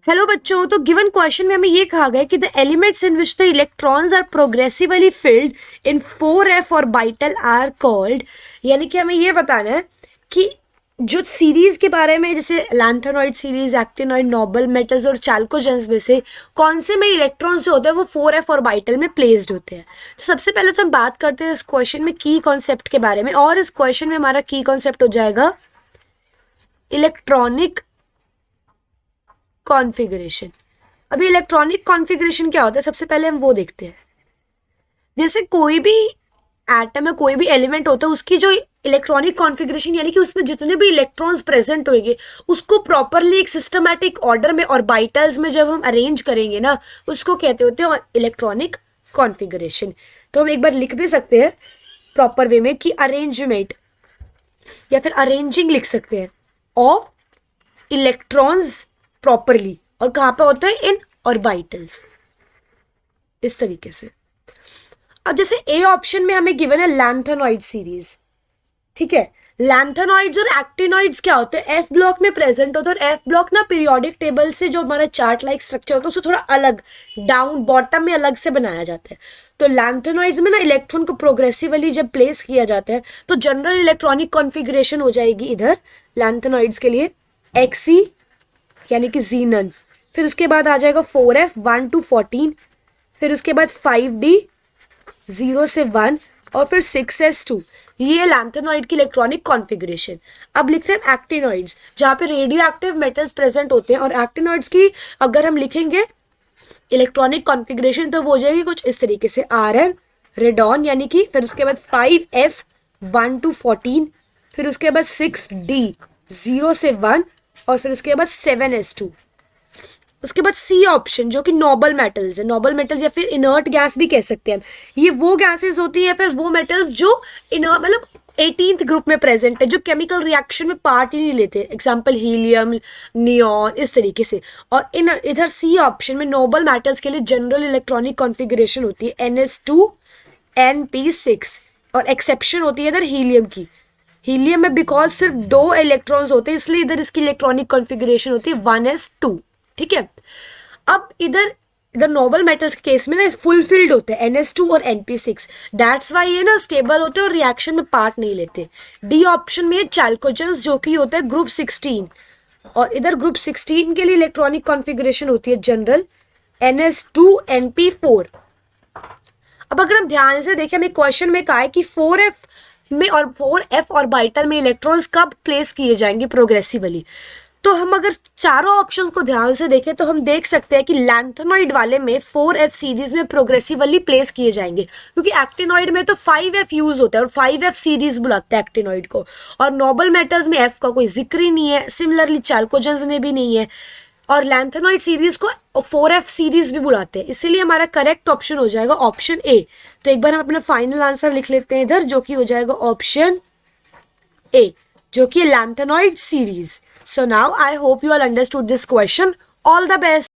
Hello बच्चों, तो given question में हमें ये कहा गया कि the elements in which the electrons are progressively filled in 4f orbital are called, यानी कि हमें ये बताना है कि जो सीरीज के बारे में, जैसे lanthanoid series, actinoid, noble metals और चाल्कोजेंस में से कौन से में इलेक्ट्रॉन्स जो होते हैं वो 4f ऑर्बिटल में प्लेस्ड होते हैं। तो सबसे पहले तो हम बात करते हैं इस क्वेश्चन में की कॉन्सेप्ट के बारे में, और इस क्वेश्चन में हमारा की कॉन्सेप्ट हो जाएगा इलेक्ट्रॉनिक कॉन्फ़िगरेशन। अभी इलेक्ट्रॉनिक कॉन्फ़िगरेशन क्या होता है, सबसे पहले हम वो देखते हैं। जैसे कोई भी एटम है, कोई भी एलिमेंट होता है, उसकी जो इलेक्ट्रॉनिक कॉन्फ़िगरेशन यानी कि उसमें जितने भी इलेक्ट्रॉन्स प्रेजेंट होंगे उसको प्रॉपरली एक सिस्टमैटिक ऑर्डर में ऑर्बिटल्स में जब हम अरेंज करेंगे ना, उसको कहते होते हैं इलेक्ट्रॉनिक कॉन्फ़िगरेशन। तो हम एक बार लिख भी सकते हैं प्रॉपर वे में कि अरेंजमेंट या फिर अरेंजिंग लिख सकते हैं ऑफ इलेक्ट्रॉन्स प्रॉपरली, और कहाँ पे होता है, इन ऑर्बिटल्स, इस तरीके से। अब जैसे ए ऑप्शन में हमें गिवन है लैंथेनॉइड सीरीज, ठीक है। लैंथेनॉइड्स और एक्टिनॉइड्स क्या होते हैं, एफ ब्लॉक में प्रेजेंट होता है, और एफ ब्लॉक ना पीरियोडिक टेबल से जो हमारा चार्ट लाइक स्ट्रक्चर होता है उसको थोड़ा अलग डाउन बॉटम में अलग से बनाया जाता है। तो लैंथेनॉइड्स में ना इलेक्ट्रॉन को प्रोग्रेसिवली जब प्लेस किया जाता है तो जनरल इलेक्ट्रॉनिक कॉन्फ़िगरेशन हो जाएगी इधर लैंथेनॉइड्स के लिए एक्सी यानी कि जीनन, फिर उसके बाद आ जाएगा 4f 1 to 14, फिर उसके बाद 5d 0 से 1, और फिर 6s2। ये लैंथेनॉइड की इलेक्ट्रॉनिक कॉन्फ़िगरेशन। अब लिखते हैं एक्टिनॉइड्स, जहाँ पे रेडियो एक्टिव मेटल्स प्रेजेंट होते हैं, और एक्टिनॉइड्स की अगर हम लिखेंगे इलेक्ट्रॉनिक कॉन्फ़िगरेशन तो वो हो जाएगी कुछ इस तरीके से, Rn रेडॉन यानी कि, फिर उसके बाद 5f 1 to 14, फिर उसके बाद 6d 0 से 1, और फिर उसके बाद 7s2। उसके बाद सी ऑप्शन जो कि नोबल मेटल्स है, नोबल मेटल्स या फिर इनर्ट गैस भी कह सकते हैं। ये वो गैसेस होती है, फिर वो मेटल्स जो इनर्ट मतलब 18th ग्रुप में प्रेजेंट है, जो केमिकल रिएक्शन में पार्ट ही नहीं लेते, एग्जांपल हीलियम, नियॉन, इस तरीके से। और इधर सी ऑप्शन में नोबल मेटल्स के लिए जनरल इलेक्ट्रॉनिक कॉन्फ़िगरेशन होती है NS2 NP6, और एक्सेप्शन होती है इधर हीलियम की। हीलियम में बिकॉज सिर्फ 2 इलेक्ट्रॉन्स होते हैं इसलिए इधर इसकी इलेक्ट्रॉनिक कॉन्फ़िगरेशन होती है 1s2, ठीक है। अब इधर नोबल मेटल्स के केस में ना फुलफिल्ड होते हैं NS2 और NP6, दैट्स वाई ये ना स्टेबल होते हैं और रिएक्शन में पार्ट नहीं लेते। डी ऑप्शन में चाल्कोजेंस जो कि होता है ग्रुप 16, और इधर ग्रुप 16 के लिए इलेक्ट्रॉनिक कॉन्फ़िगरेशन होती है जनरल NS2 NP4। अब अगर हम ध्यान से देखें, हमें क्वेश्चन में कहा है कि 4f में और 4f ऑर्बिटल में इलेक्ट्रॉन्स कब प्लेस किए जाएंगे प्रोग्रेसिवली। तो हम अगर चारों ऑप्शंस को ध्यान से देखें तो हम देख सकते हैं कि लैंथेनॉइड वाले में 4f सीरीज में प्रोग्रेसिवली प्लेस किए जाएंगे, क्योंकि एक्टिनॉइड में तो 5f यूज होता है और 5f सीरीज बुलाते हैं एक्टिनॉइड को, और नोबल मेटल्स में f का कोई जिक्र ही नहीं है, सिमिलरली चाल्कोजेंस में भी नहीं है, और लैंथेनॉइड सीरीज को 4f सीरीज भी बुलाते हैं। इसीलिए हमारा करेक्ट ऑप्शन हो जाएगा ऑप्शन ए। तो एक बार हम अपना फाइनल आंसर लिख लेते हैं इधर, जो कि हो जाएगा ऑप्शन ए, जो कि lanthanoid series. So now I hope you all understood this question. All the best.